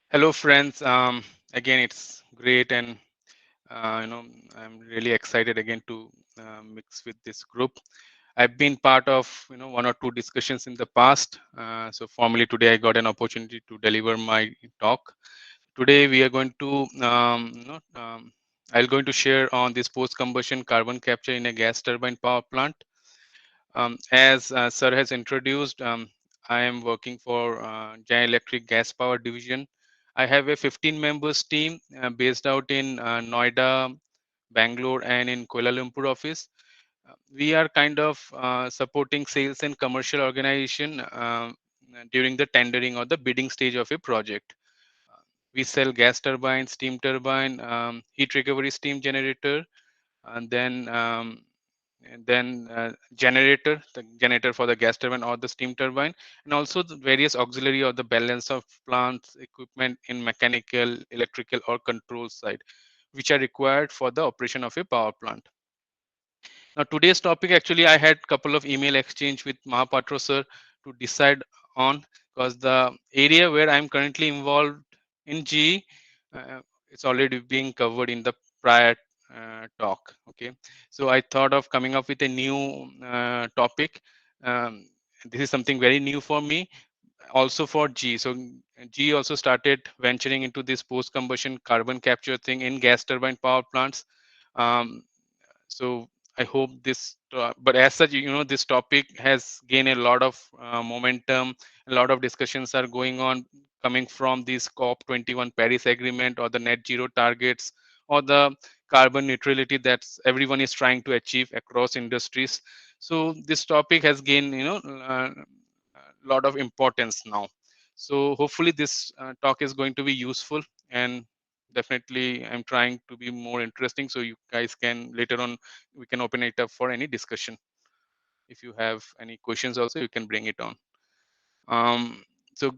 Hello, friends. Again, it's great, and I'm really excited again to mix with this group. I've been part of one or two discussions in the past. So formally today, I got an opportunity to deliver my talk. Today, we are going to I'll going to share on this post-combustion carbon capture in a gas turbine power plant. As Sir has introduced, I am working for Giant Electric Gas Power Division. I have a 15 members team based out in Noida, Bangalore, and in Kuala Lumpur office. We are kind of supporting sales and commercial organization during the tendering or the bidding stage of a project. We sell gas turbine, steam turbine, heat recovery steam generator, and then generator, the generator for the gas turbine or the steam turbine, and also the various auxiliary or the balance of plants equipment in mechanical, electrical, or control side, which are required for the operation of a power plant. Now, today's topic, actually, I had couple of email exchange with Mahapatro sir to decide on, because the area where I'm currently involved in GE, it's already being covered in the prior talk. Okay, so I thought of coming up with a new topic. Um, this is something very new for me, also for G. So G also started venturing into this post-combustion carbon capture thing in gas turbine power plants. Um, so I hope but as such, this topic has gained a lot of momentum. A lot of discussions are going on, coming from this COP21 Paris Agreement, or the net zero targets, or the carbon neutrality that everyone is trying to achieve across industries. So this topic has gained, a lot of importance now. So hopefully this talk is going to be useful, and definitely I'm trying to be more interesting, so you guys can later on, we can open it up for any discussion. If you have any questions also, you can bring it on. So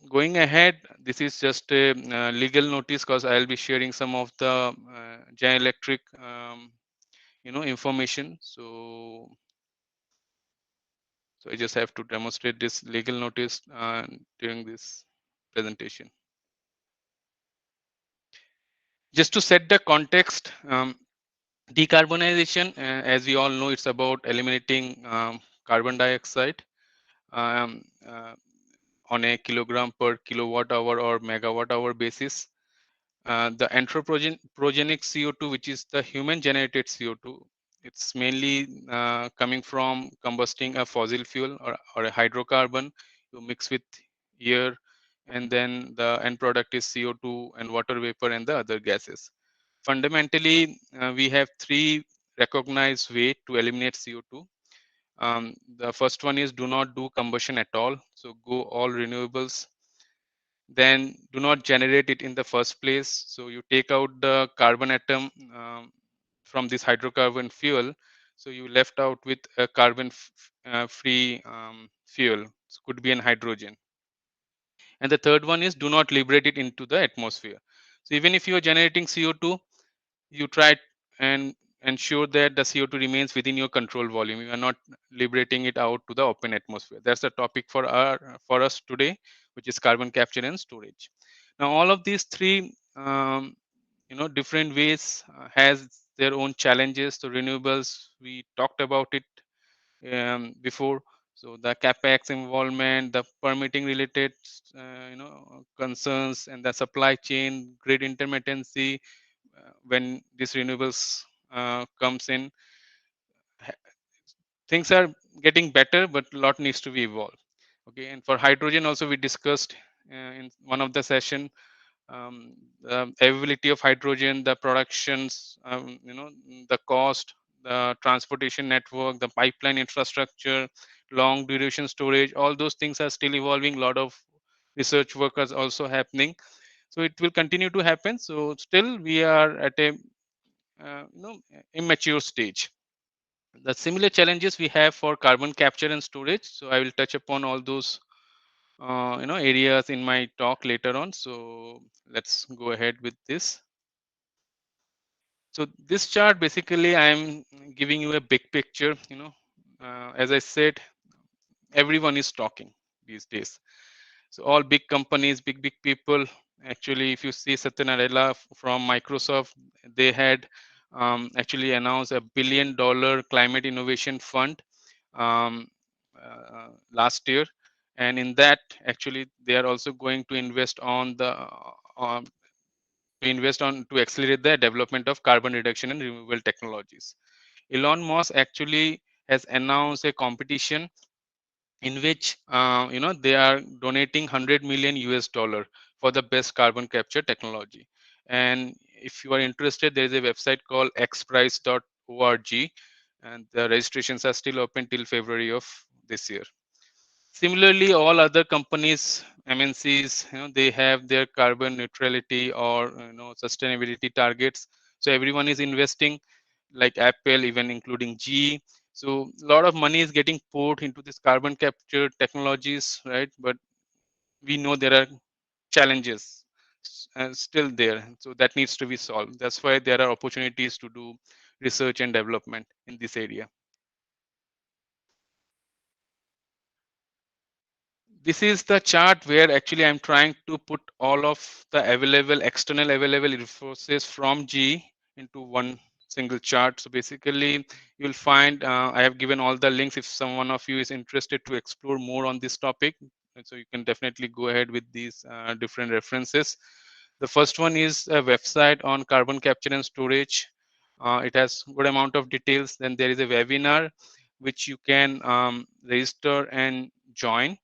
going ahead, this is just a legal notice, because I'll be sharing some of the General Electric information. So I just have to demonstrate this legal notice during this presentation. Just to set the context, decarbonization, as we all know, it's about eliminating carbon dioxide um, uh, on a kilogram per kilowatt hour or megawatt hour basis. The anthropogenic CO2, which is the human generated CO2, it's mainly coming from combusting a fossil fuel, or a hydrocarbon you mix with air, and then the end product is CO2 and water vapor and the other gases. Fundamentally, we have three recognized way to eliminate CO2. The first one is do not do combustion at all. So go all renewables. Then do not generate it in the first place. So you take out the carbon atom from this hydrocarbon fuel. So you left out with a carbon free fuel. It could be an hydrogen. And the third one is do not liberate it into the atmosphere. So even if you are generating CO2, you try and ensure that the CO2 remains within your control volume. You are not liberating it out to the open atmosphere. That's the topic for us today, which is carbon capture and storage. Now, all of these three, different ways has their own challenges. So renewables, we talked about it before. So the capex involvement, the permitting related, concerns, and the supply chain, grid intermittency, when this renewables comes in, things are getting better, but a lot needs to be evolved. Okay, and for hydrogen also, we discussed in one of the session, the availability of hydrogen, the productions, the cost, the transportation network, the pipeline infrastructure, long duration storage, all those things are still evolving. A lot of research work is also happening, so it will continue to happen. So still we are at a immature stage. The similar challenges we have for carbon capture and storage, so I will touch upon all those areas in my talk later on. So let's go ahead with this. So this chart, basically I'm giving you a big picture. As I said, everyone is talking these days. So all big companies, big people, Actually, if you see Satya Nadella from Microsoft, they had actually announced $1 billion climate innovation fund um, last year, and in that, actually, they are also going to invest on the to invest on to accelerate the development of carbon reduction and renewable technologies. Elon Musk actually has announced a competition in which they are donating 100 million US dollar for the best carbon capture technology. And if you are interested, there is a website called xprize.org, and the registrations are still open till February of this year. Similarly, all other companies, MNCs, they have their carbon neutrality or sustainability targets. So everyone is investing, like Apple, even including GE. So a lot of money is getting poured into this carbon capture technologies, right? But we know there are challenges still there, so that needs to be solved. That's why there are opportunities to do research and development in this area. This is the chart where actually I'm trying to put all of the available external available resources from G into one single chart. So basically you'll find I have given all the links if someone of you is interested to explore more on this topic. And so you can definitely go ahead with these different references. The first one is a website on carbon capture and storage. It has good amount of details. Then there is a webinar which you can register and join.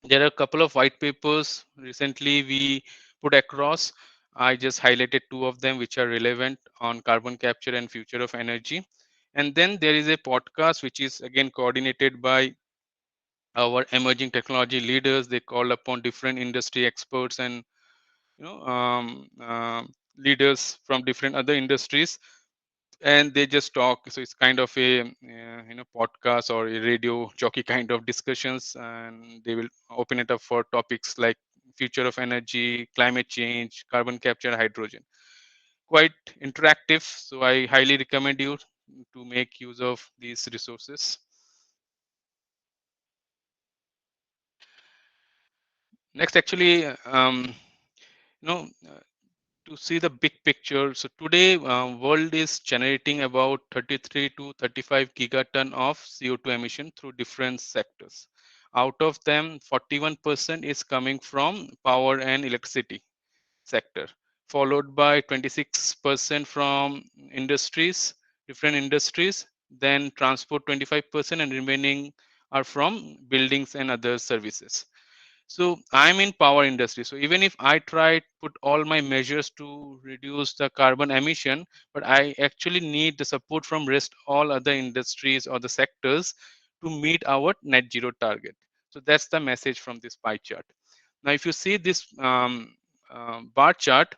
There are a couple of white papers recently we put across. I just highlighted two of them which are relevant on carbon capture and future of energy. And then there is a podcast which is again coordinated by our emerging technology leaders. They call upon different industry experts and leaders from different other industries, and they just talk. So it's kind of a podcast or a radio jockey kind of discussions, and they will open it up for topics like future of energy, climate change, carbon capture, hydrogen. Quite interactive, so I highly recommend you to make use of these resources. Next, actually, you know to see the big picture. So today, world is generating about 33 to 35 gigaton of CO2 emission through different sectors. Out of them, 41% is coming from power and electricity sector, followed by 26% from industries, different industries, then transport 25%, and remaining are from buildings and other services. So I'm in power industry. So even if I try put all my measures to reduce the carbon emission, but I actually need the support from rest all other industries or the sectors to meet our net zero target. So that's the message from this pie chart. Now, if you see this bar chart,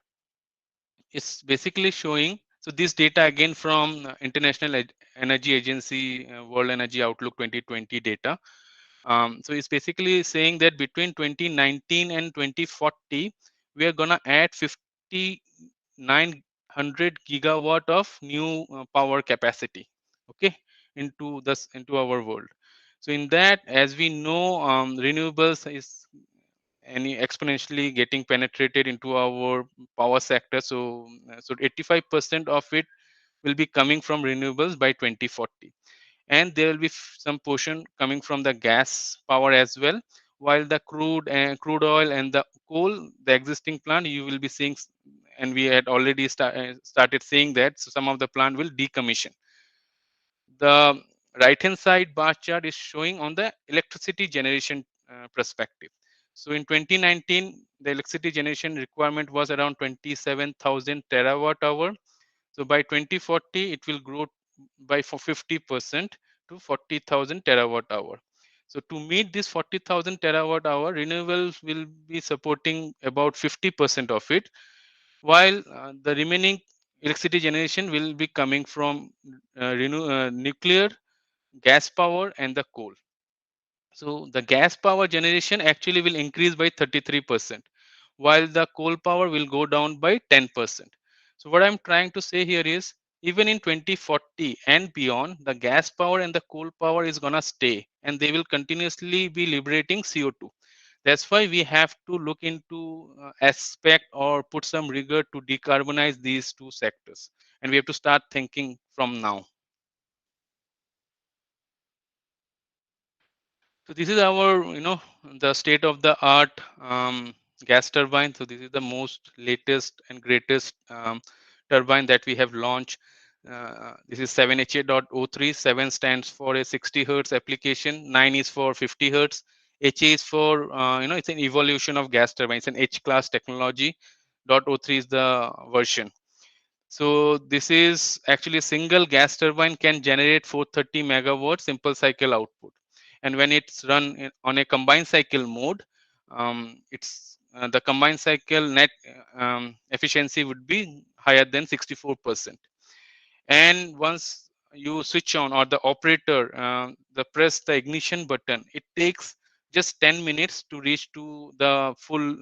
it's basically showing. So this data again from International Energy Agency, World Energy Outlook 2020 data. So it's basically saying that between 2019 and 2040, we are gonna add 5,900 gigawatt of new power capacity, okay, into our world. So in that, as we know, renewables is any exponentially getting penetrated into our power sector. So 85% of it will be coming from renewables by 2040, and there will be some portion coming from the gas power as well, while the crude oil and the coal, the existing plant, you will be seeing and we had already started seeing that, so some of the plant will decommission. The right hand side bar chart is showing on the electricity generation perspective. So in 2019, the electricity generation requirement was around 27,000 terawatt hour. So by 2040, it will grow by 50% to 40,000 terawatt hour. So to meet this 40,000 terawatt hour, renewables will be supporting about 50% of it, while the remaining electricity generation will be coming from nuclear, gas power, and the coal. So the gas power generation actually will increase by 33%, while the coal power will go down by 10%. So what I'm trying to say here is, even in 2040 and beyond, the gas power and the coal power is gonna stay, and they will continuously be liberating CO2. That's why we have to look into aspect or put some rigor to decarbonize these two sectors, and we have to start thinking from now. So this is our, the state of the art gas turbine. So this is the most latest and greatest turbine that we have launched. This is 7HA.03. 7 stands for a 60 hertz application. 9 is for 50 hertz. HA is for, it's an evolution of gas turbine. It's an H class technology. .03 is the version. So this is actually a single gas turbine can generate 430 megawatt simple cycle output, and when it's run on a combined cycle mode, it's the combined cycle net efficiency would be higher than 64%. And once you switch on, or the operator the press the ignition button, it takes just 10 minutes to reach to the full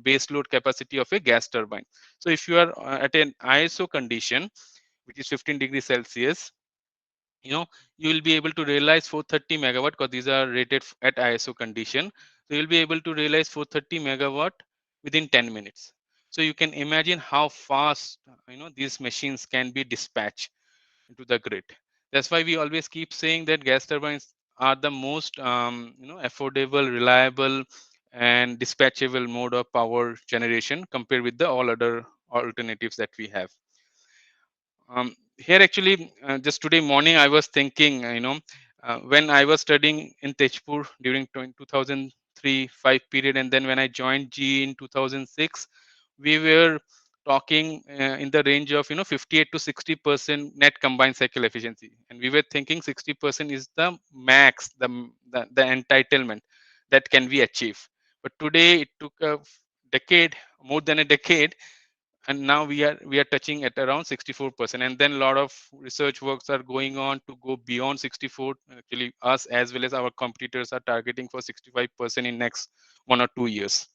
base load capacity of a gas turbine. So if you are at an ISO condition, which is 15 degrees Celsius, you know you will be able to realize 430 megawatt, because these are rated at ISO condition. So you'll be able to realize 430 megawatt within 10 minutes. So you can imagine how fast these machines can be dispatched into the grid. That's why we always keep saying that gas turbines are the most affordable, reliable, and dispatchable mode of power generation compared with the all other alternatives that we have. Here actually, just today morning, I was thinking, when I was studying in Tejpur during 2003-5 period, and then when I joined G in 2006, we were talking in the range of 58 to 60% net combined cycle efficiency, and we were thinking 60% is the max, the entitlement that can be achieved. But today it took a decade, more than a decade, and now we are touching at around 64%, and then a lot of research works are going on to go beyond 64. Actually, us as well as our competitors are targeting for 65% in next 1 or 2 years.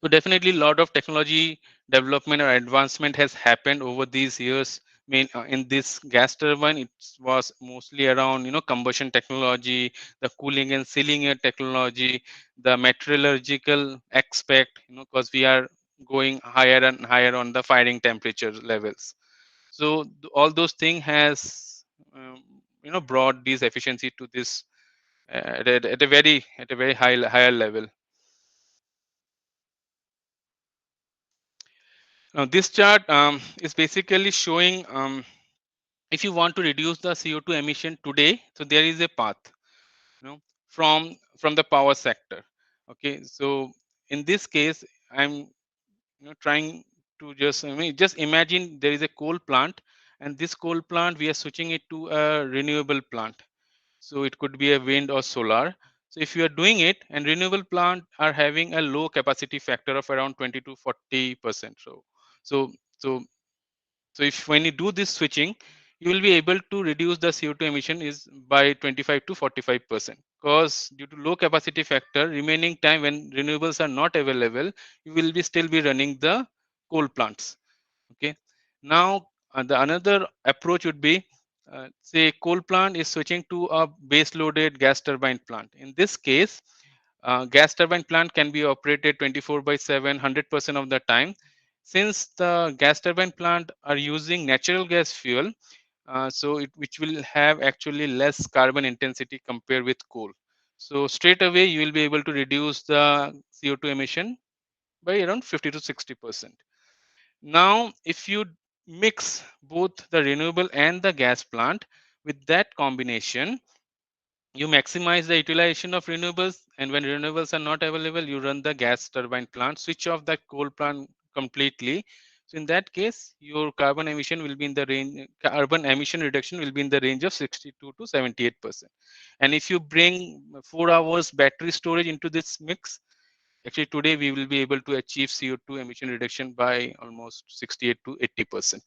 So definitely a lot of technology development or advancement has happened over these years. In this gas turbine, it was mostly around combustion technology, the cooling and sealing air technology, the metallurgical aspect, because we are going higher and higher on the firing temperature levels. So all those things has brought this efficiency to this at a very higher level. Now, this chart is basically showing if you want to reduce the CO2 emission today, so there is a path, from the power sector. Okay, so in this case, I'm trying to just imagine there is a coal plant, and this coal plant we are switching it to a renewable plant. So it could be a wind or solar. So if you are doing it, and renewable plant are having a low capacity factor of around 20 to 40%. So so so if when you do this switching, you will be able to reduce the CO2 emission is by 25 to 45%. Because due to low capacity factor, remaining time when renewables are not available, you will be still be running the coal plants. Okay. Now the another approach would be, say coal plant is switching to a base loaded gas turbine plant. In this case, gas turbine plant can be operated 24 by 7, 100% of the time. Since the gas turbine plant are using natural gas fuel, so which will have actually less carbon intensity compared with coal. So straight away you will be able to reduce the CO2 emission by around 50 to 60%. Now, if you mix both the renewable and the gas plant, with that combination, you maximize the utilization of renewables, and when renewables are not available, you run the gas turbine plant, switch off the coal plant completely. So in that case, your carbon emission will be in the range, carbon emission reduction will be in the range of 62 to 78%. And if you bring 4 hours battery storage into this mix, actually today we will be able to achieve CO2 emission reduction by almost 68 to 80%.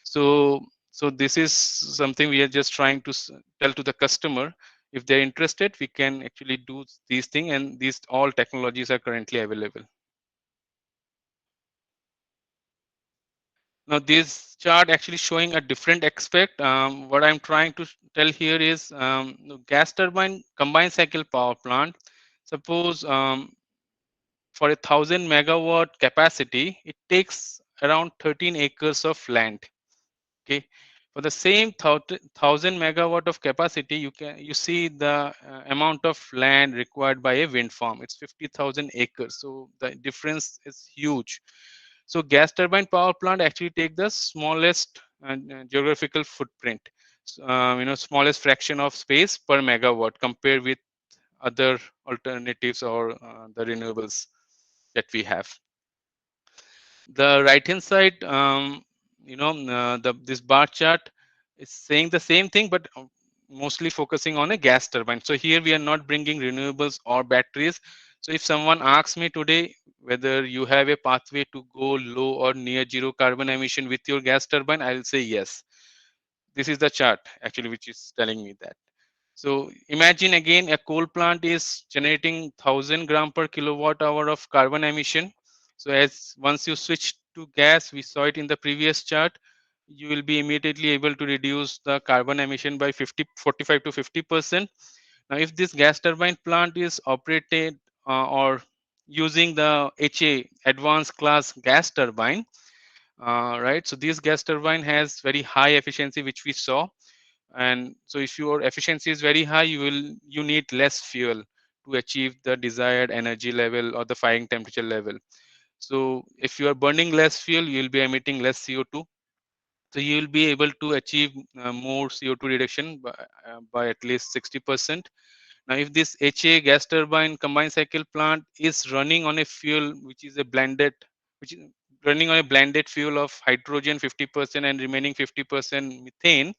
So so this is something we are just trying to tell to the customer. If they're interested, we can actually do these things, and these all technologies are currently available. Now this chart actually showing a different aspect. What I'm trying to tell here is, gas turbine combined cycle power plant. Suppose for 1,000 megawatt capacity, it takes around 13 acres of land. Okay, for the same 1,000 megawatt of capacity, you see the amount of land required by a wind farm. It's 50,000 acres. So the difference is huge. So gas turbine power plant actually take the smallest geographical footprint, smallest fraction of space per megawatt compared with other alternatives or the renewables that we have. The right hand side, the this bar chart is saying the same thing, but mostly focusing on a gas turbine. So here we are not bringing renewables or batteries. So if someone asks me today whether you have a pathway to go low or near zero carbon emission with your gas turbine, I'll say yes. This is the chart actually which is telling me that. So imagine again, a coal plant is generating 1,000 gram per kilowatt hour of carbon emission. So as once you switch to gas, we saw it in the previous chart, you will be immediately able to reduce the carbon emission by 45 to 50%. Now, if this gas turbine plant is operated or using the HA advanced class gas turbine, right? So this gas turbine has very high efficiency, which we saw. And so if your efficiency is very high, you need less fuel to achieve the desired energy level or the firing temperature level. So if you are burning less fuel, you will be emitting less CO2. So you will be able to achieve more CO2 reduction by at least 60%. Now, if this HA gas turbine combined cycle plant is running on a fuel which is a blended, which is running on a blended fuel of hydrogen 50% and remaining 50% methane,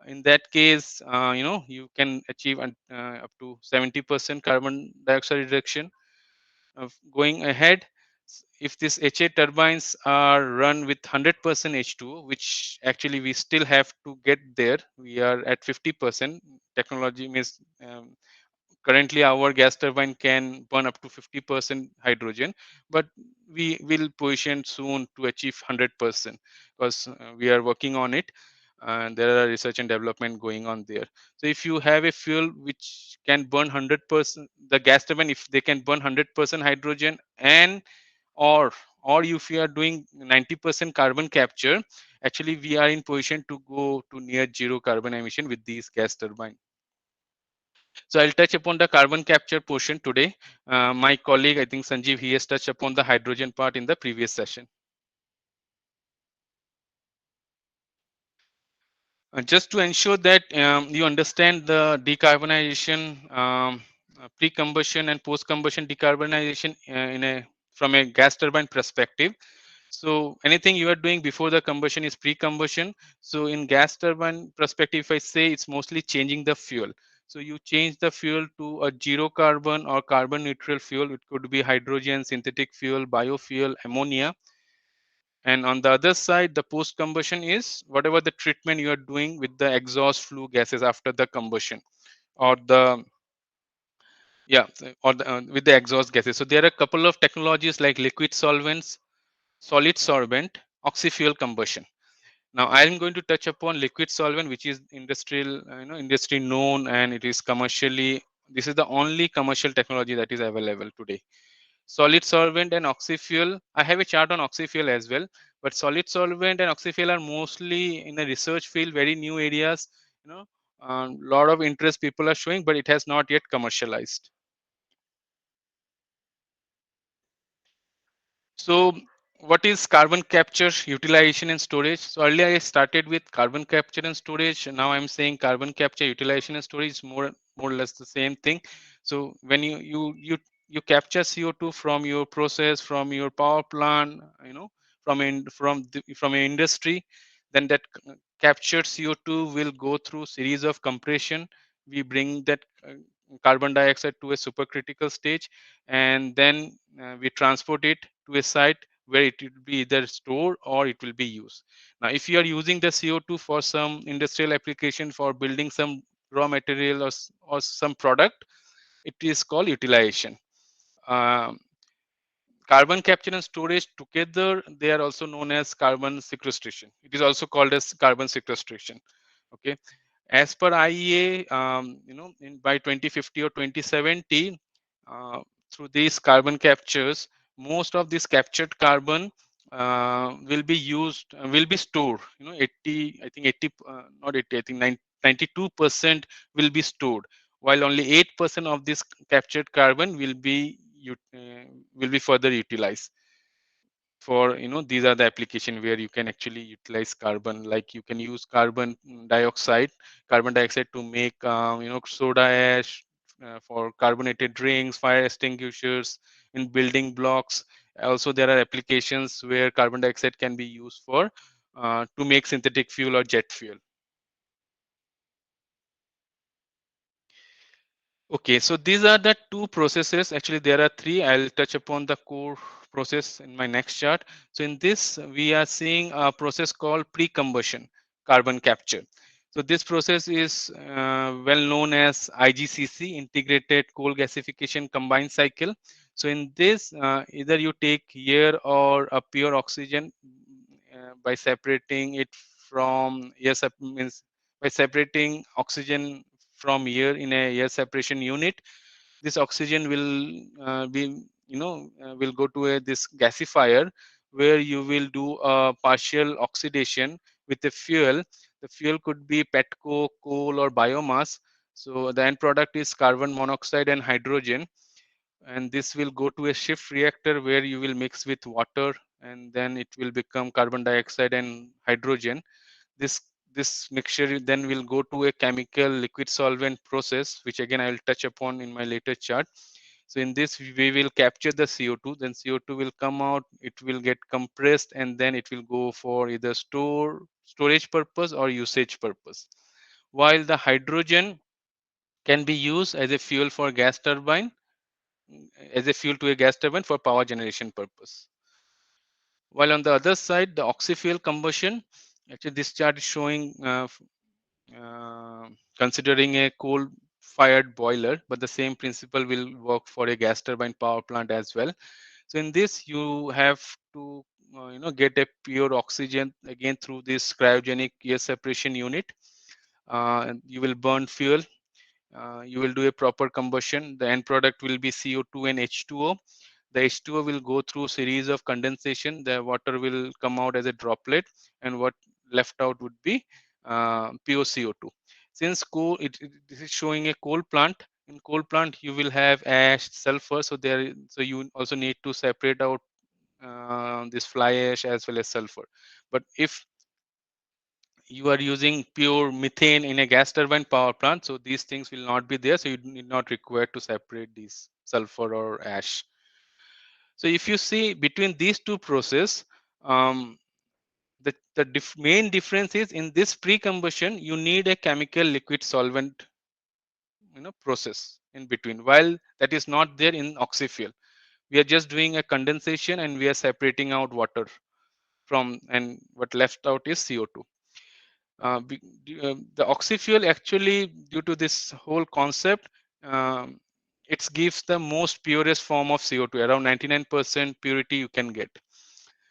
in that case, you can achieve up to 70% carbon dioxide reduction. Going ahead, if these HA turbines are run with 100% H2O, which actually we still have to get there, we are at 50%. Technology means currently our gas turbine can burn up to 50% hydrogen, but we will position soon to achieve 100% because we are working on it, and there are research and development going on there. So if you have a fuel which can burn 100%, the gas turbine, if they can burn 100% hydrogen, and or if you are doing 90% carbon capture, actually we are in position to go to near zero carbon emission with these gas turbine. So I'll touch upon the carbon capture portion today. My colleague, I think Sanjeev, he has touched upon the hydrogen part in the previous session. Just to ensure that you understand the decarbonization, pre-combustion and post-combustion decarbonization in a from a gas turbine perspective. So anything you are doing before the combustion is pre-combustion. So in gas turbine perspective, if I say, it's mostly changing the fuel. So you change the fuel to a zero carbon or carbon neutral fuel. It could be hydrogen, synthetic fuel, biofuel, ammonia. And on the other side, the post combustion is whatever the treatment you are doing with the exhaust flue gases after the combustion, or the or with the exhaust gases. So there are a couple of technologies like liquid solvents, solid sorbent, oxy-fuel combustion. Now I am going to touch upon liquid solvent, which is industrial, industry known, and it is commercially. This is the only commercial technology that is available today. Solid solvent and oxy-fuel. I have a chart on oxy-fuel as well, but solid solvent and oxy-fuel are mostly in the research field, very new areas. You know, a lot of interest people are showing, but it has not yet commercialized. So what is carbon capture, utilization and storage? So earlier I started with carbon capture and storage. Now I'm saying carbon capture, utilization and storage is more or less the same thing. So when you capture CO2 from your process, from your power plant, from an industry, then that captured CO2 will go through series of compression. We bring that carbon dioxide to a supercritical stage, and then we transport it to a site where it will be either stored or it will be used. Now, if you are using the CO2 for some industrial application for building some raw material or some product, it is called utilization. Um, Carbon capture and storage together, they are also known as carbon sequestration. It is also called as carbon sequestration. Okay, as per IEA, by 2050 or 2070, uh, through these carbon captures, most of this captured carbon will be used, will be stored. 80, I think 80, not 80, I think 92% will be stored, while only 8% of this captured carbon will be further utilized for, these are the application where you can actually utilize carbon, like you can use carbon dioxide to make soda ash, for carbonated drinks, fire extinguishers, in building blocks. Also there are applications where carbon dioxide can be used for to make synthetic fuel or jet fuel. Okay, so these are the two processes. Actually, there are three. I'll touch upon the core process in my next chart. So in this, we are seeing a process called pre-combustion carbon capture. So this process is well known as IGCC, Integrated Coal Gasification Combined Cycle. So in this, either you take air or a pure oxygen by separating it from means by separating oxygen from air in a air separation unit. This oxygen will be will go to this gasifier, where you will do a partial oxidation with the fuel. The fuel could be petcoke, coal, or biomass. So the end product is carbon monoxide and hydrogen, and this will go to a shift reactor where you will mix with water, and then it will become carbon dioxide and hydrogen. This this mixture then will go to a chemical liquid solvent process, which again I will touch upon in my later chart. So in this, we will capture the CO2, then CO2 will come out, it will get compressed, and then it will go for either storage purpose or usage purpose. While the hydrogen can be used as a fuel for gas turbine, as a fuel to a gas turbine for power generation purpose. While on the other side, the oxy-fuel combustion, actually this chart is showing uh, considering a coal-fired boiler, but the same principle will work for a gas turbine power plant as well. So in this, you have to get a pure oxygen again through this cryogenic air separation unit. And you will burn fuel. You will do a proper combustion. The end product will be CO2 and H2O. The H2O will go through series of condensation. The water will come out as a droplet, and what left out would be pure CO2. Since this is showing a coal plant. In coal plant, you will have ash, sulfur. So you also need to separate out this fly ash as well as sulfur. But if you are using pure methane in a gas turbine power plant, so these things will not be there. So you need not require to separate these sulfur or ash. So if you see between these two process, um, the main difference is in this pre-combustion, you need a chemical liquid solvent process in between, while that is not there in oxy-fuel. We are just doing a condensation and we are separating out water from, and what left out is CO2. The oxy-fuel actually, due to this whole concept, um, it gives the most purest form of CO2, around 99% purity you can get.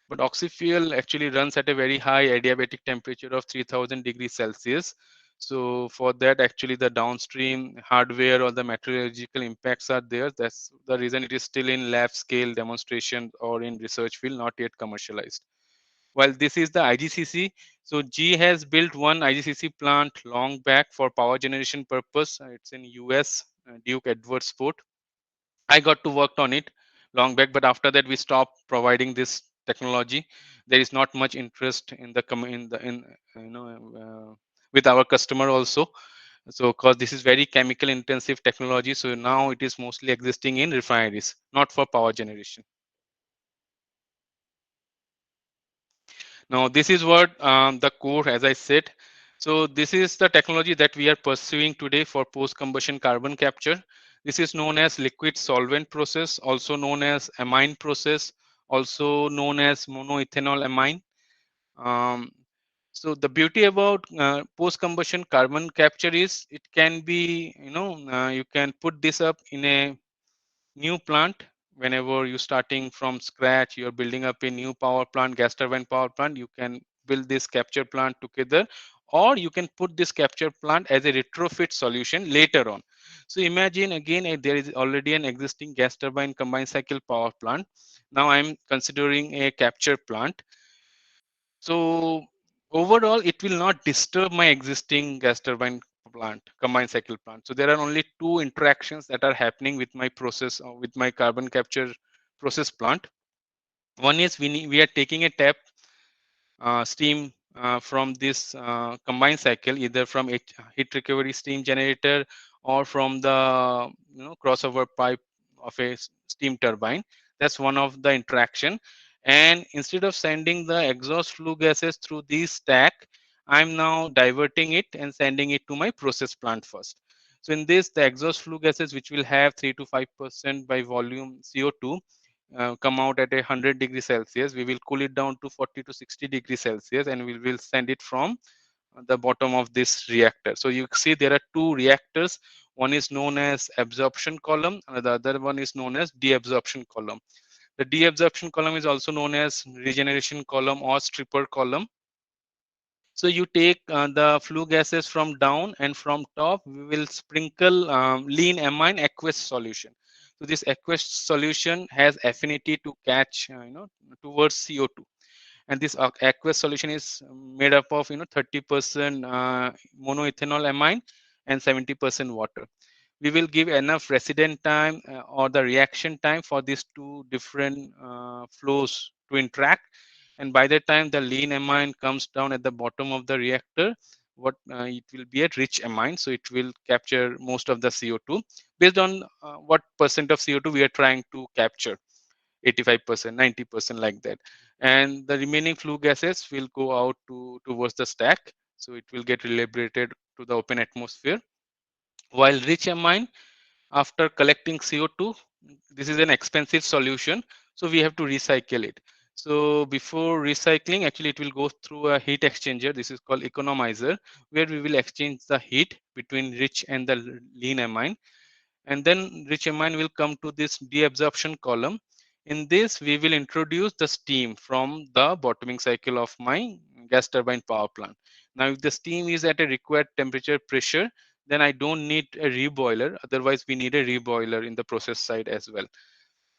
But oxy-fuel actually runs at a very high adiabatic temperature of 3000 degrees Celsius. So for that, actually the downstream hardware or the metallurgical impacts are there. That's the reason it is still in lab scale demonstration or in research field, not yet commercialized. While this is the IGCC, so G has built one IGCC plant long back for power generation purpose. It's in US, Duke Edwardsport. I got to work on it long back, but after that we stopped providing this technology. There is not much interest in the in with our customer also. So because this is very chemical intensive technology, so now it is mostly existing in refineries, not for power generation. Now, this is what the core, as I said. So this is the technology that we are pursuing today for post-combustion carbon capture. This is known as liquid solvent process, also known as amine process, also known as monoethanol amine. Um, so the beauty about post-combustion carbon capture is it can be, you can put this up in a new plant. Whenever you're starting from scratch, you're building up a new power plant, gas turbine power plant, you can build this capture plant together, or you can put this capture plant as a retrofit solution later on. So imagine again, there is already an existing gas turbine combined cycle power plant. Now I'm considering a capture plant. So overall, it will not disturb my existing gas turbine plant, combined cycle plant. So there are only two interactions that are happening with my process, with my carbon capture process plant. One is we are taking a tap steam from this combined cycle, either from heat recovery steam generator or from the crossover pipe of a steam turbine. That's one of the interaction. And instead of sending the exhaust flue gases through this stack, I'm now diverting it and sending it to my process plant first. So in this, the exhaust flue gases, which will have 3 to 5% by volume CO2, come out at 100 degrees Celsius. We will cool it down to 40 to 60 degrees Celsius, and we will send it from the bottom of this reactor. So you see there are two reactors. One is known as absorption column, and the other one is known as deabsorption column. The deabsorption column is also known as regeneration column or stripper column. So you take the flue gases from down, and from top we will sprinkle lean amine aqueous solution. So this aqueous solution has affinity to catch, towards CO2, and this aqueous solution is made up of 30% monoethanol amine and 70% water. We will give enough resident time or the reaction time for these two different flows to interact, and by the time the lean amine comes down at the bottom of the reactor, what it will be a rich amine, so it will capture most of the CO2 based on what percent of CO2 we are trying to capture, 85%, 90%, like that. And the remaining flue gases will go out towards the stack, so it will get liberated to the open atmosphere. While rich amine, after collecting CO2, this is an expensive solution, so we have to recycle it. So before recycling, actually it will go through a heat exchanger. This is called economizer, where we will exchange the heat between rich and the lean amine, and then rich amine will come to this deabsorption column. In this, we will introduce the steam from the bottoming cycle of my gas turbine power plant. Now, if the steam is at a required temperature pressure, then I don't need a reboiler. Otherwise, we need a reboiler in the process side as well.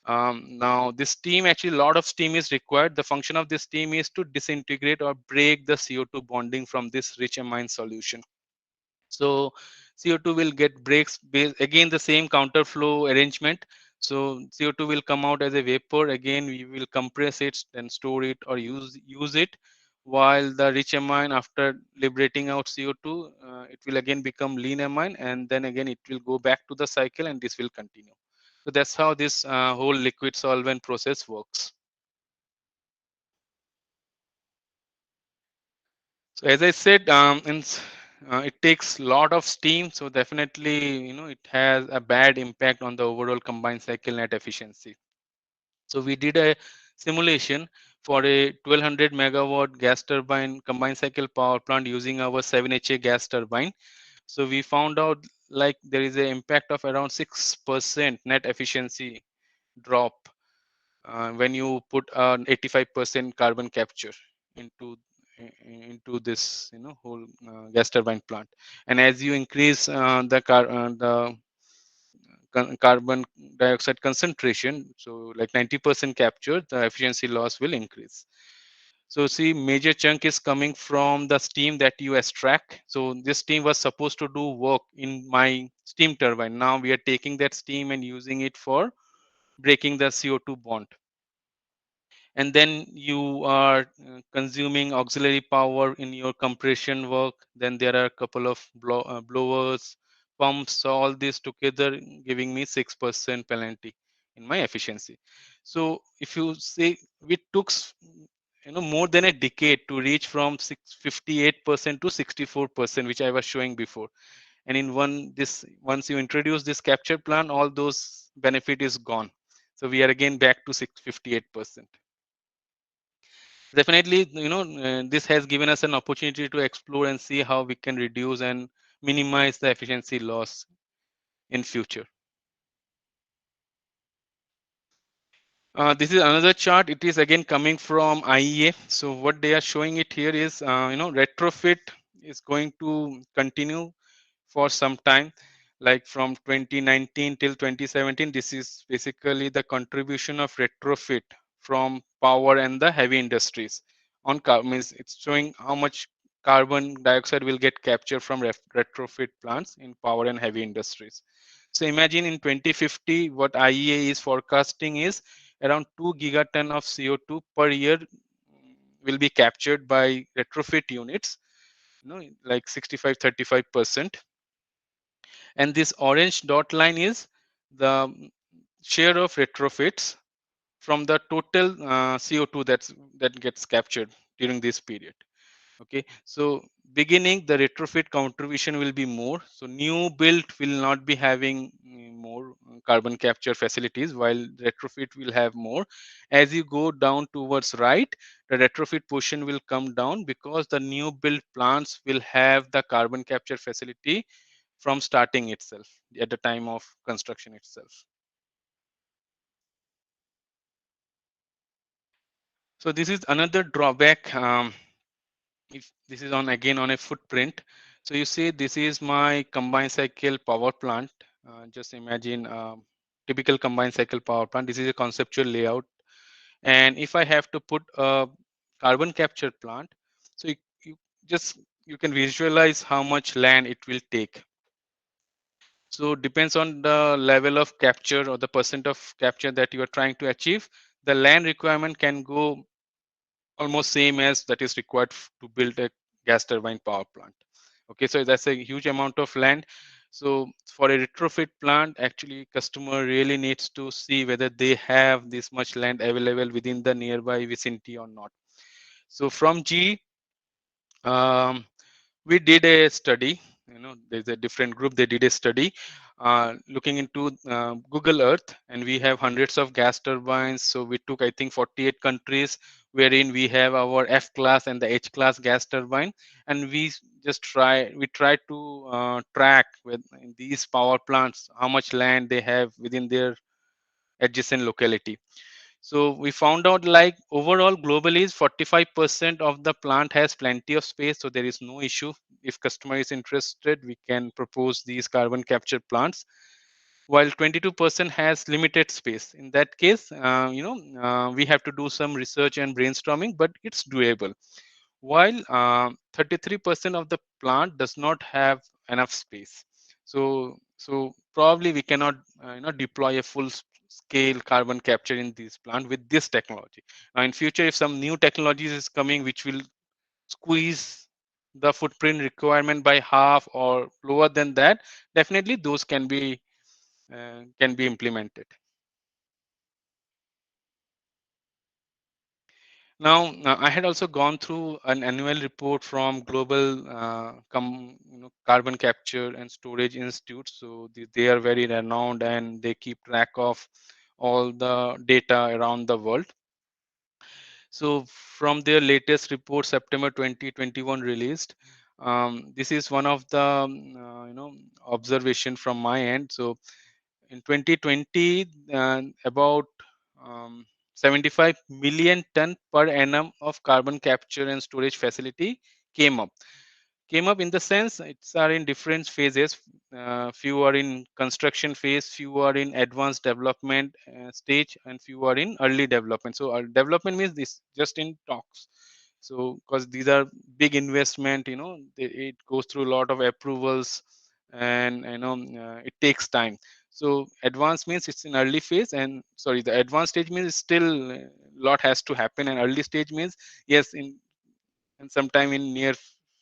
Now, this steam, actually, a lot of steam is required. The function of this steam is to disintegrate or break the CO2 bonding from this rich amine solution. So CO2 will get breaks, again the same counter flow arrangement. So CO2 will come out as a vapor. Again, we will compress it, then store it or use it. While the rich amine, after liberating out CO2, it will again become lean amine, and then again it will go back to the cycle, and this will continue. So that's how this whole liquid solvent process works. So as I said, it takes a lot of steam, so definitely it has a bad impact on the overall combined cycle net efficiency. So we did a simulation for a 1200 megawatt gas turbine combined cycle power plant using our 7HA gas turbine. So we found out like there is an impact of around 6% net efficiency drop when you put an 85% carbon capture into this whole gas turbine plant. And as you increase the carbon dioxide concentration, so like 90% capture, the efficiency loss will increase. So see, major chunk is coming from the steam that you extract. So this steam was supposed to do work in my steam turbine. Now we are taking that steam and using it for breaking the CO2 bond. And then you are consuming auxiliary power in your compression work. Then there are a couple of blowers, pumps, so all this together giving me 6% penalty in my efficiency. So if you say, it took more than a decade to reach from 58% to 64%, which I was showing before. And in once you introduce this capture plan, all those benefit is gone. So we are again back to 58%. Definitely, this has given us an opportunity to explore and see how we can reduce and minimize the efficiency loss in future. This is another chart. It is again coming from IEA. So what they are showing it here is, retrofit is going to continue for some time. like from 2019 till 2017. This is basically the contribution of retrofit from power and the heavy industries on carbon. Means it's showing how much carbon dioxide will get captured from retrofit plants in power and heavy industries. So imagine in 2050, what IEA is forecasting is around 2 gigaton of CO2 per year will be captured by retrofit units, like 65-35%. And this orange dot line is the share of retrofits from the total CO2 that gets captured during this period. Okay, so beginning the retrofit contribution will be more. So new build will not be having more carbon capture facilities, while retrofit will have more. As you go down towards right, the retrofit portion will come down because the new build plants will have the carbon capture facility from starting itself at the time of construction itself. So this is another drawback. If this is on again on a footprint, so you see this is my combined cycle power plant. Just imagine typical combined cycle power plant. This is a conceptual layout, and if I have to put a carbon capture plant, so you just you can visualize how much land it will take. So depends on the level of capture or the percent of capture that you are trying to achieve. The land requirement can go almost same as that is required to build a gas turbine power plant. Okay, so that's a huge amount of land. So for a retrofit plant, actually customer really needs to see whether they have this much land available within the nearby vicinity or not. So from GE, um, we did a study. There's a different group. They did a study looking into Google Earth, and we have hundreds of gas turbines. So we took, I think, 48 countries wherein we have our F class and the H class gas turbine, and we try to track with these power plants how much land they have within their adjacent locality. So we found out like overall globally is 45% of the plant has plenty of space. So there is no issue. If customer is interested, we can propose these carbon capture plants. While 22% has limited space. In that case, we have to do some research and brainstorming, but it's doable. While 33% of the plant does not have enough space. So probably we cannot deploy a full scale carbon capture in this plant with this technology. Now in future, if some new technologies is coming which will squeeze the footprint requirement by half or lower than that, definitely those can be implemented. Now, I had also gone through an annual report from Global Carbon Capture and Storage Institute. So they are very renowned and they keep track of all the data around the world. So from their latest report, September 2021 released, this is one of the observation from my end. So in 2020, about 75 million ton per annum of carbon capture and storage facility came up in the sense it's are in different phases. Few are in construction phase, few are in advanced development stage, and few are in early development. So development means this just in talks. So because these are big investment, it goes through a lot of approvals, and it takes time. So advanced means it's in early phase, and sorry, the advanced stage means still a lot has to happen, and early stage means yes, in and sometime in near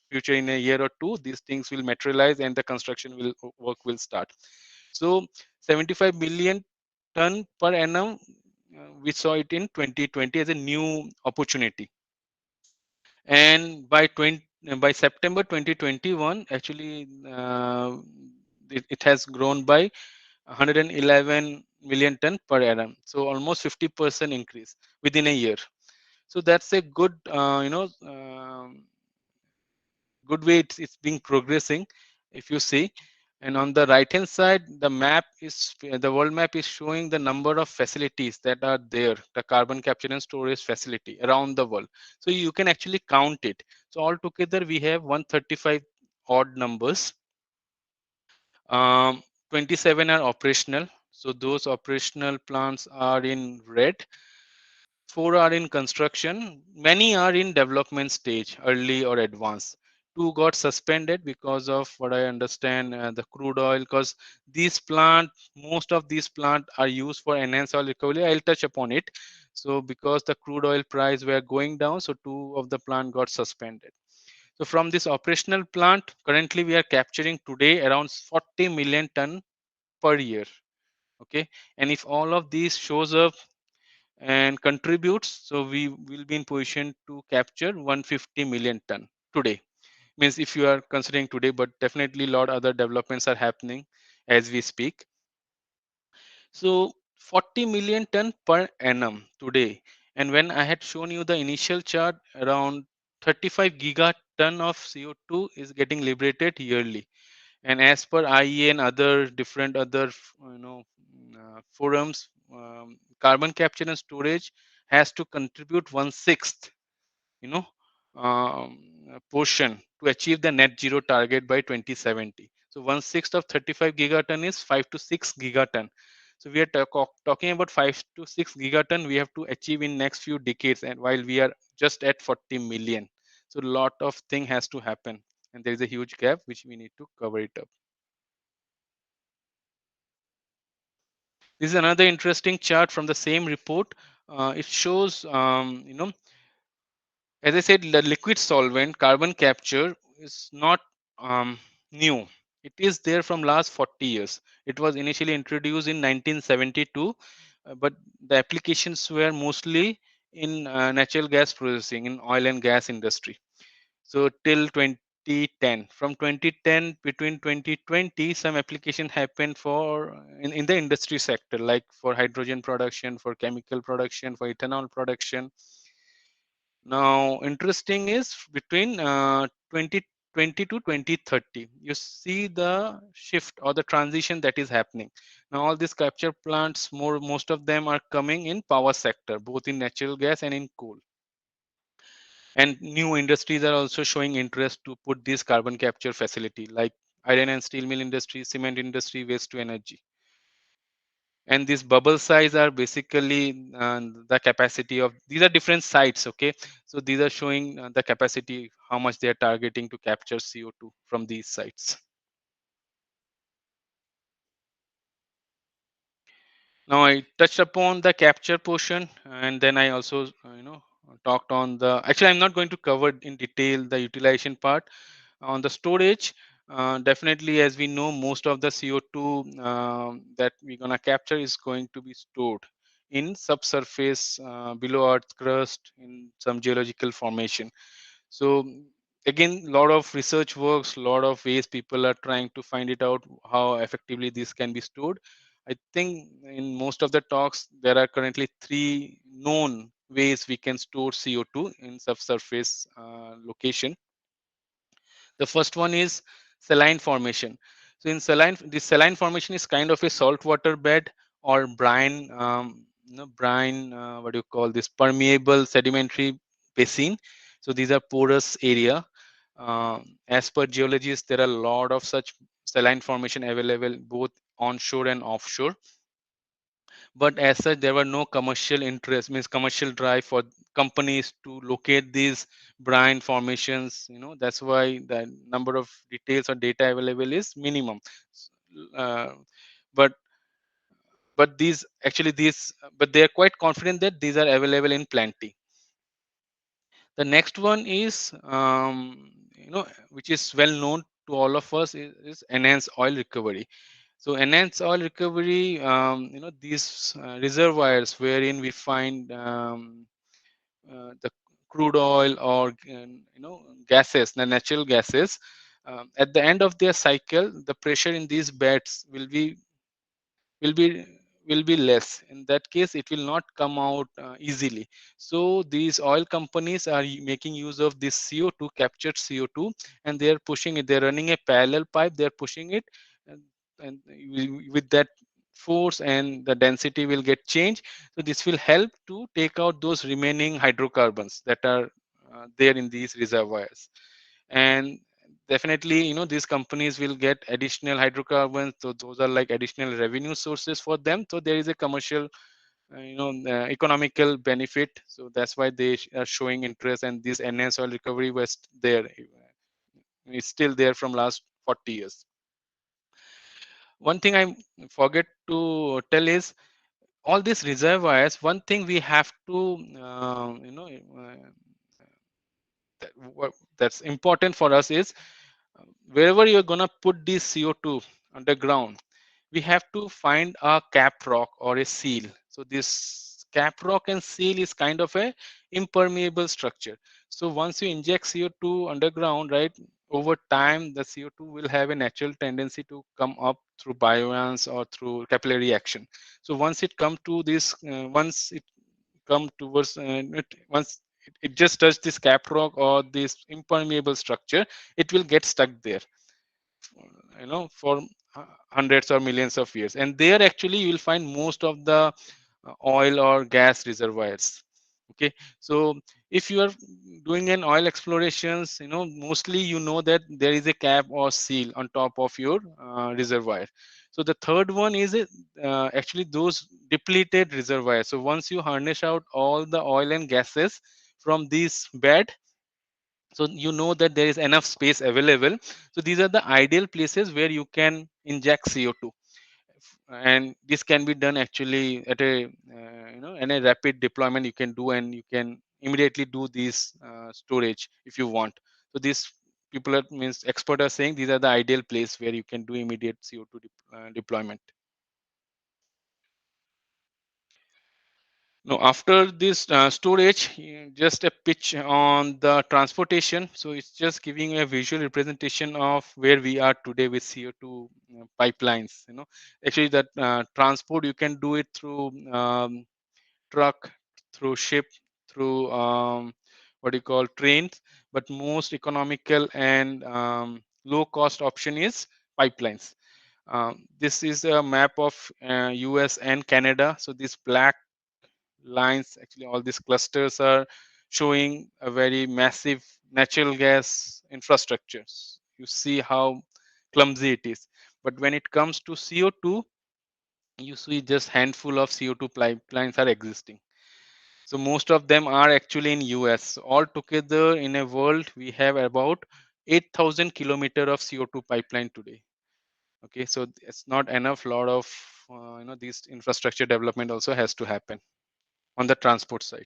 future, in a year or two, these things will materialize and the construction will work will start. So 75 million ton per annum, we saw it in 2020 as a new opportunity. And by September 2021, actually, it has grown by 111 million ton per annum. So almost 50% increase within a year. So that's a good way it's been progressing, if you see. And on the right hand side, the world map is showing the number of facilities that are there, the carbon capture and storage facility around the world. So you can actually count it. So altogether we have 135 odd numbers. Um, 27 are operational. So those operational plants are in red. Four are in construction. Many are in development stage, early or advanced. Two got suspended because of what I understand, the crude oil. Because these plant, most of these plant are used for enhanced oil recovery. I'll touch upon it. So because the crude oil price were going down, so two of the plant got suspended. So from this operational plant, currently we are capturing today around 40 million ton per year. Okay, and if all of these shows up and contributes, so we will be in position to capture 150 million ton today. Means if you are considering today, but definitely a lot other developments are happening as we speak. So 40 million ton per annum today. And when I had shown you the initial chart, around 35 gigaton of CO2 is getting liberated yearly. And as per IEA and other different other forums, carbon capture and storage has to contribute one sixth, you know, portion to achieve the net zero target by 2070. So one sixth of 35 gigaton is 5 to 6 gigaton. So we are talking about 5 to 6 gigaton we have to achieve in next few decades, and while we are just at 40 million. So a lot of thing has to happen, and there is a huge gap which we need to cover it up. This is another interesting chart from the same report. It shows, as I said, the liquid solvent carbon capture is not new. It is there from last 40 years. It was initially introduced in 1972, but the applications were mostly in natural gas processing, in oil and gas industry. So till 2010, from 2010 between 2020, some application happened for in the industry sector, like for hydrogen production, for chemical production, for ethanol production. Now, interesting is between 2020 to 2030, you see the shift or the transition that is happening. Now, all these capture plants, most of them are coming in power sector, both in natural gas and in coal. And new industries are also showing interest to put this carbon capture facility, like iron and steel mill industry, cement industry, waste to energy. And these bubble size are basically the capacity of these are different sites. Okay, so these are showing the capacity, how much they are targeting to capture CO2 from these sites. Now I touched upon the capture portion, and then I also talked on the, actually I'm not going to cover in detail the utilization part. On the storage, definitely, as we know, most of the CO2 that we're going to capture is going to be stored in subsurface, below earth crust, in some geological formation. So again, a lot of research works, a lot of ways people are trying to find it out how effectively this can be stored. I think in most of the talks there are currently three known ways we can store CO2 in subsurface location. The first one is saline formation. So in saline, this saline formation is kind of a saltwater bed or brine, brine, what do you call this, permeable sedimentary basin. So these are porous area. As per geologists, there are a lot of such saline formation available both onshore and offshore. But as such, there were no commercial interest, means commercial drive for companies to locate these brine formations. That's why the number of details or data available is minimum. uh, but these actually these but they are quite confident that these are available in plenty. The next one is, which is well known to all of us, is enhanced oil recovery. So enhanced oil recovery, these reservoirs wherein we find the crude oil or gases, the natural gases. At the end of their cycle, the pressure in these beds will be will be less. In that case, it will not come out easily. So these oil companies are making use of this CO2, captured CO2, and they are pushing it, they're running a parallel pipe, they're pushing it, and, with that force, and the density will get changed. So this will help to take out those remaining hydrocarbons that are there in these reservoirs. And definitely, these companies will get additional hydrocarbons, so those are like additional revenue sources for them. So there is a commercial, economical benefit. So that's why they are showing interest, and this enhanced oil recovery was there, is still there from last 40 years. One thing I forget to tell is, all these reservoirs, one thing we have to, that's important for us is, wherever you're going to put this CO2 underground, we have to find a cap rock or a seal. So this cap rock and seal is kind of a impermeable structure. So once you inject CO2 underground, right, over time the CO2 will have a natural tendency to come up through biomass or through capillary action. So once it come to this, once it come towards, once it just touch this cap rock or this impermeable structure, it will get stuck there, for hundreds or millions of years. And there actually you will find most of the oil or gas reservoirs. Okay, so if you are doing an oil explorations, mostly that there is a cap or seal on top of your reservoir. So the third one is actually those depleted reservoirs. So once you harness out all the oil and gases from this bed, so that there is enough space available. So these are the ideal places where you can inject CO2, and this can be done actually at a, in a rapid deployment you can do, and you can immediately do this storage if you want. So these people are, means expert are saying these are the ideal place where you can do immediate CO2 deployment. Now, after this storage, just a pitch on the transportation. So it's just giving a visual representation of where we are today with CO2 pipelines. Actually, that transport you can do it through truck, through ship, through what you call trains. But most economical and low cost option is pipelines. This is a map of US and Canada. So this black lines, actually all these clusters are showing a very massive natural gas infrastructures. You see how clumsy it is. But when it comes to CO2, you see just handful of CO2 pipelines are existing. So most of them are actually in US. Altogether in a world, we have about 8,000 kilometer of CO2 pipeline today. Okay, so it's not enough. Lot of this infrastructure development also has to happen on the transport side.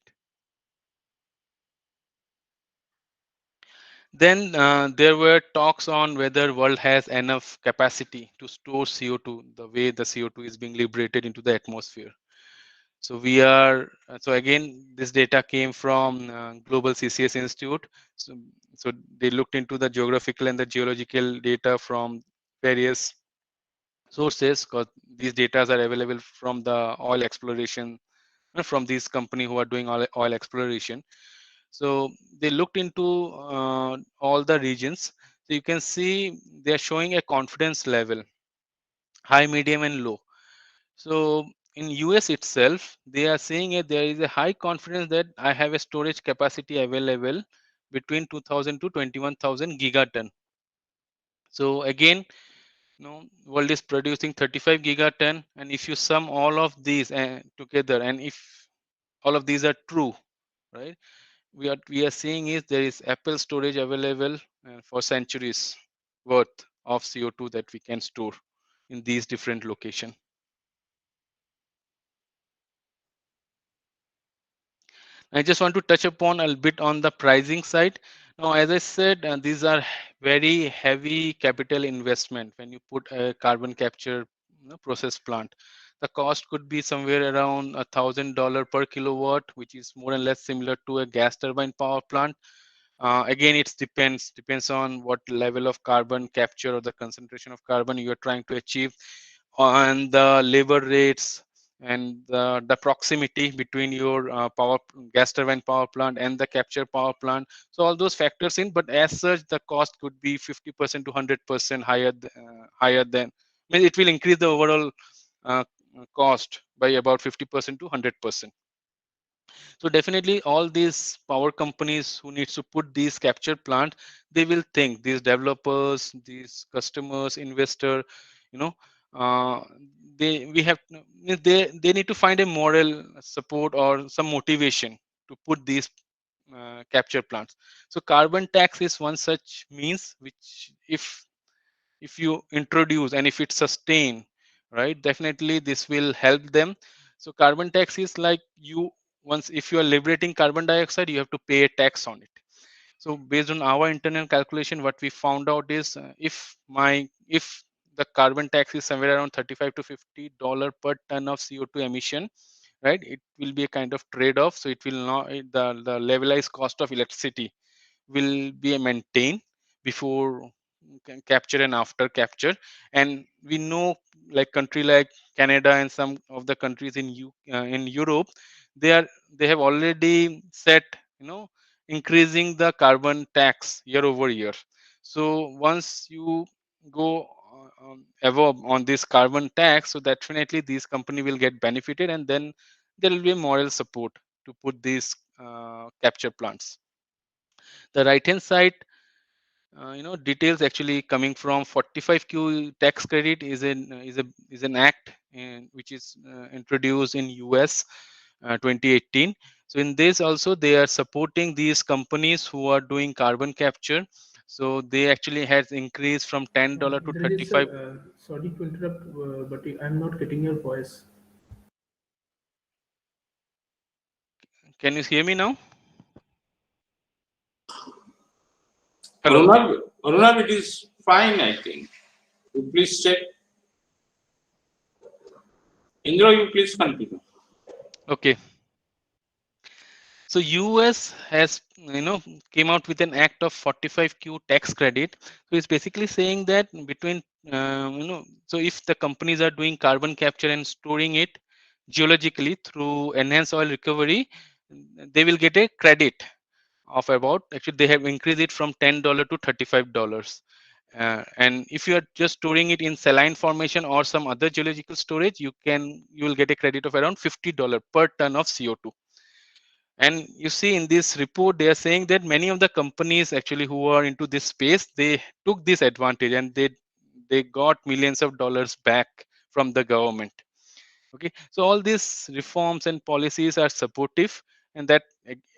Then there were talks on whether world has enough capacity to store CO2, the way the CO2 is being liberated into the atmosphere. So we are, so again, this data came from Global CCS Institute. So they looked into the geographical and the geological data from various sources, because these data are available from the oil exploration, from these company who are doing oil exploration. So they looked into all the regions. So you can see they are showing a confidence level, high, medium, and low. So in US itself, they are saying there is a high confidence that I have a storage capacity available between 2000 to 21,000 gigaton. So again, world is producing 35 gigaton, and if you sum all of these together, and if all of these are true, right? We are seeing is there is ample storage available for centuries worth of CO2 that we can store in these different locations. I just want to touch upon a bit on the pricing side. Now, as I said, these are very heavy capital investment. When you put a carbon capture process plant, the cost could be somewhere around $1,000 per kilowatt, which is more or less similar to a gas turbine power plant. Again, it depends on what level of carbon capture or the concentration of carbon you are trying to achieve, on the labor rates and the proximity between your gas turbine power plant and the capture power plant. So all those factors in, but as such, the cost could be 50% to 100% higher, higher than. I mean, it will increase the overall cost by about 50% to 100%. So definitely all these power companies who needs to put these capture plant, they will think, these developers, these customers, investor, you know, uh, we have means they need to find a moral support or some motivation to put these capture plants. So carbon tax is one such means which if you introduce and if it sustain, right, definitely this will help them. So carbon tax is like, you once if you are liberating carbon dioxide, you have to pay a tax on it. So based on our internal calculation, what we found out is, if the carbon tax is somewhere around 35 to $50 per ton of CO2 emission, right, it will be a kind of trade off. So it will not, the levelized cost of electricity will be maintained before capture and after capture. And we know, like country like Canada and some of the countries in Europe, they are they have already set, you know, increasing the carbon tax year over year. So once you go above on this carbon tax, so definitely these company will get benefited, and then there will be a moral support to put these capture plants. The right hand side, details actually coming from 45Q tax credit is an act which is introduced in US 2018. So in this also they are supporting these companies who are doing carbon capture. So they actually has increased from $10 to Indrajit sir, 35. sorry to interrupt, but I'm not getting your voice. Can you hear me now? Hello. Arunab, it is fine, I think. You please check. Indra, you please continue. Okay. So US has, came out with an act of 45Q tax credit. So it's basically saying that between, so if the companies are doing carbon capture and storing it geologically through enhanced oil recovery, they will get a credit of about, actually they have increased it from $10 to $35. And if you are just storing it in saline formation or some other geological storage, you will get a credit of around $50 per ton of CO2. And you see in this report they are saying that many of the companies actually who are into this space, they took this advantage and they got millions of dollars back from the government. Okay, so all these reforms and policies are supportive, and that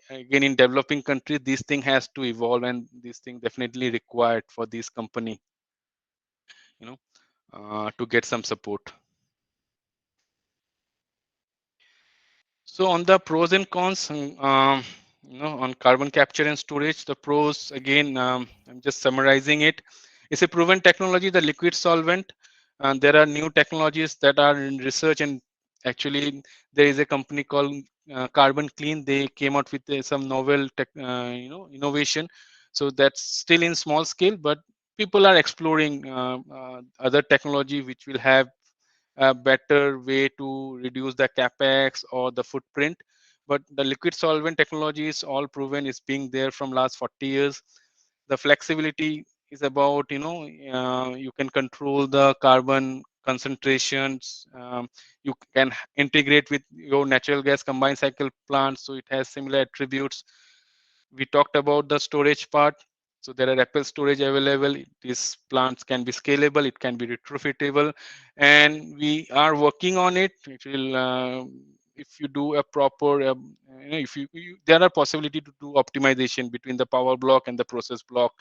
again in developing countries this thing has to evolve, and this thing definitely required for this company, you know to get some support. So on the pros and cons, on carbon capture and storage, the pros again, I'm just summarizing it. It's a proven technology, the liquid solvent. And there are new technologies that are in research, and actually there is a company called Carbon Clean. They came out with some novel innovation. So that's still in small scale, but people are exploring other technology which will have a better way to reduce the capex or the footprint. But the liquid solvent technology is all proven, is being there from last 40 years. The flexibility is about, you can control the carbon concentrations. You can integrate with your natural gas combined cycle plant, so it has similar attributes. We talked about the storage part. So there are Apple storage available. These plants can be scalable, it can be retrofitable, and we are working on it. It will, if you do a proper, if there are possibility to do optimization between the power block and the process block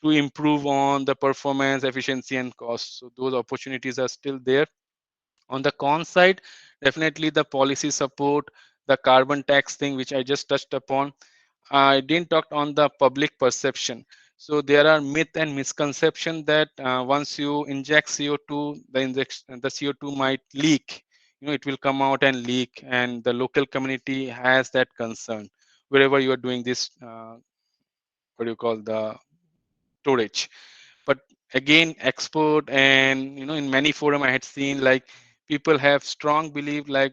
to improve on the performance, efficiency, and cost. So those opportunities are still there. On the con side, definitely the policy support, the carbon tax thing, which I just touched upon. I didn't talk on the public perception. So there are myth and misconception that once you inject CO2, the CO2 might leak. It will come out and leak, and the local community has that concern wherever you are doing this. What do you call the storage? But again, expert and in many forum I had seen, like people have strong belief, like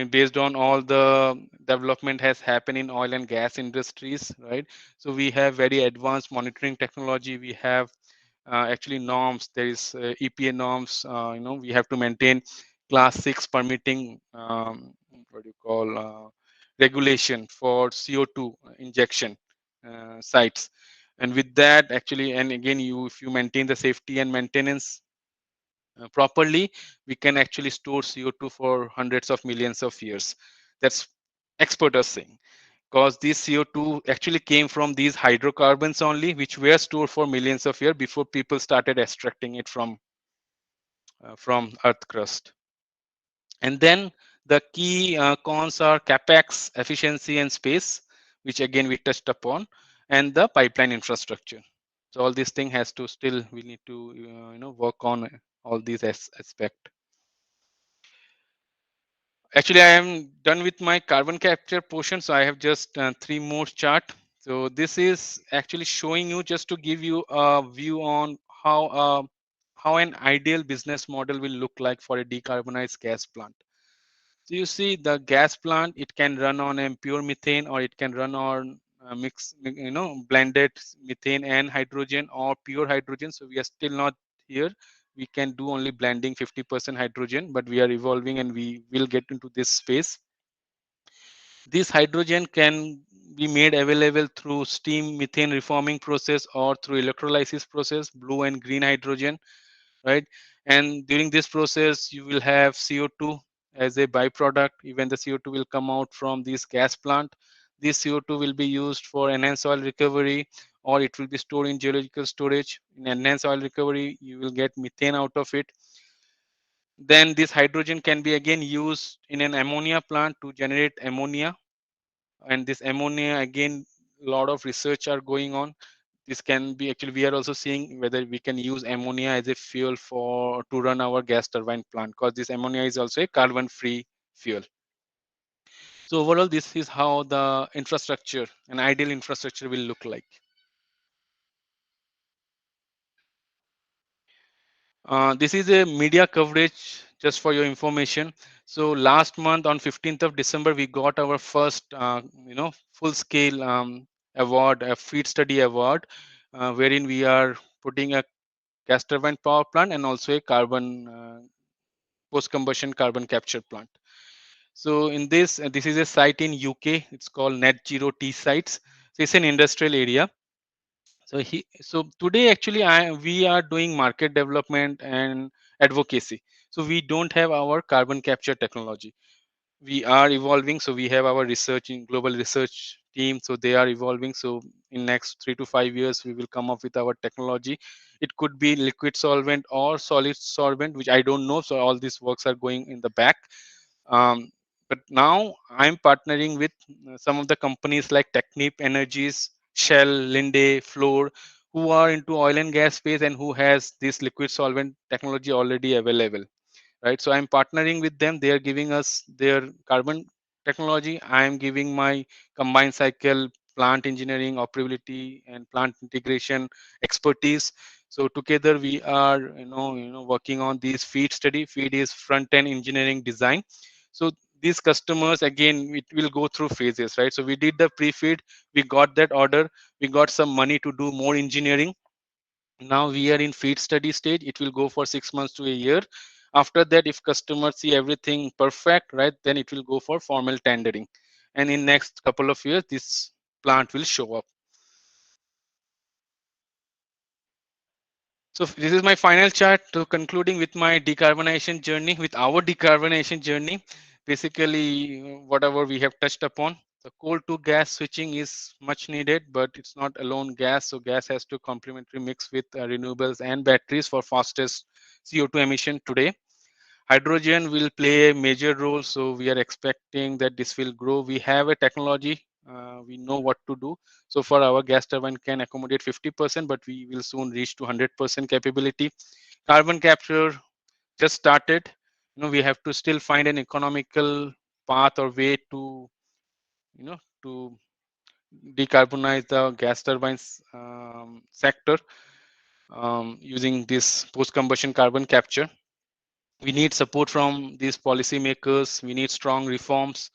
based on all the development has happened in oil and gas industries, right? So we have very advanced monitoring technology. We have actually norms. There is EPA norms. We have to maintain class 6 permitting what do you call regulation for CO2 injection sites. And with that, actually, and again, you if you maintain the safety and maintenance properly, we can actually store CO2 for hundreds of millions of years. That's expert are saying, because this CO2 actually came from these hydrocarbons only, which were stored for millions of years before people started extracting it from Earth crust. And then the key cons are capex, efficiency, and space, which again we touched upon, and the pipeline infrastructure. So all these thing has to still we need to work on all these aspect. Actually, I am done with my carbon capture portion, so I have just three more chart. So this is actually showing you just to give you a view on how an ideal business model will look like for a decarbonized gas plant. So you see the gas plant, it can run on a pure methane, or it can run on blended methane and hydrogen, or pure hydrogen. So we are still not here. We can do only blending 50% hydrogen, but we are evolving and we will get into this space. This hydrogen can be made available through steam methane reforming process or through electrolysis process, blue and green hydrogen, right? And during this process, you will have CO2 as a byproduct. Even the CO2 will come out from this gas plant. This CO2 will be used for enhanced oil recovery, or it will be stored in geological storage. In enhanced oil recovery, you will get methane out of it. Then this hydrogen can be again used in an ammonia plant to generate ammonia. And this ammonia, again, a lot of research are going on. This can be actually, we are also seeing whether we can use ammonia as a fuel for to run our gas turbine plant, because this ammonia is also a carbon free fuel. So overall, this is how the infrastructure, an ideal infrastructure, will look like. This is a media coverage just for your information. So last month on 15th of December, we got our first, full scale award, a FEED study award, wherein we are putting a gas turbine power plant and also a carbon post combustion carbon capture plant. So in this is a site in UK. It's called Net Zero T sites. So it's an industrial area. So today actually we are doing market development and advocacy. So we don't have our carbon capture technology. We are evolving. So we have our research in global research team. So they are evolving. So in next 3 to 5 years, we will come up with our technology. It could be liquid solvent or solid solvent, which I don't know. So all these works are going in the back. Um, but now I'm partnering with some of the companies like Technip Energies, Shell, Linde, Fluor, who are into oil and gas space and who has this liquid solvent technology already available, right? So I'm partnering with them. They are giving us their carbon technology. I am giving my combined cycle plant engineering, operability, and plant integration expertise. So together we are, working on these FEED study. FEED is front end engineering design. So these customers, again, it will go through phases, right? So we did the pre-feed, we got that order, we got some money to do more engineering. Now we are in feed study stage. It will go for 6 months to a year. After that, if customers see everything perfect, right, then it will go for formal tendering. And in next couple of years, this plant will show up. So this is my final chart to concluding with my decarbonization journey, with our decarbonization journey. Basically, whatever we have touched upon, the coal to gas switching is much needed, but it's not alone gas. So gas has to complementary mix with renewables and batteries for fastest CO2 emission today. Hydrogen will play a major role, so we are expecting that this will grow. We have a technology, we know what to do. So for our gas turbine can accommodate 50%, but we will soon reach to 100% capability. Carbon capture just started. We have to still find an economical path or way to, to decarbonize the gas turbines sector using this post combustion carbon capture. We need support from these policymakers. We need strong reforms,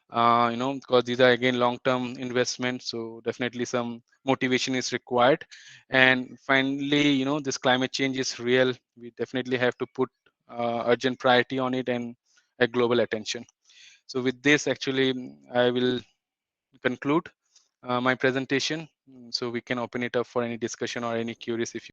because these are again long-term investments. So definitely some motivation is required. And finally, this climate change is real. We definitely have to put urgent priority on it and a global attention. So with this, actually, I will conclude my presentation. So we can open it up for any discussion or any queries if you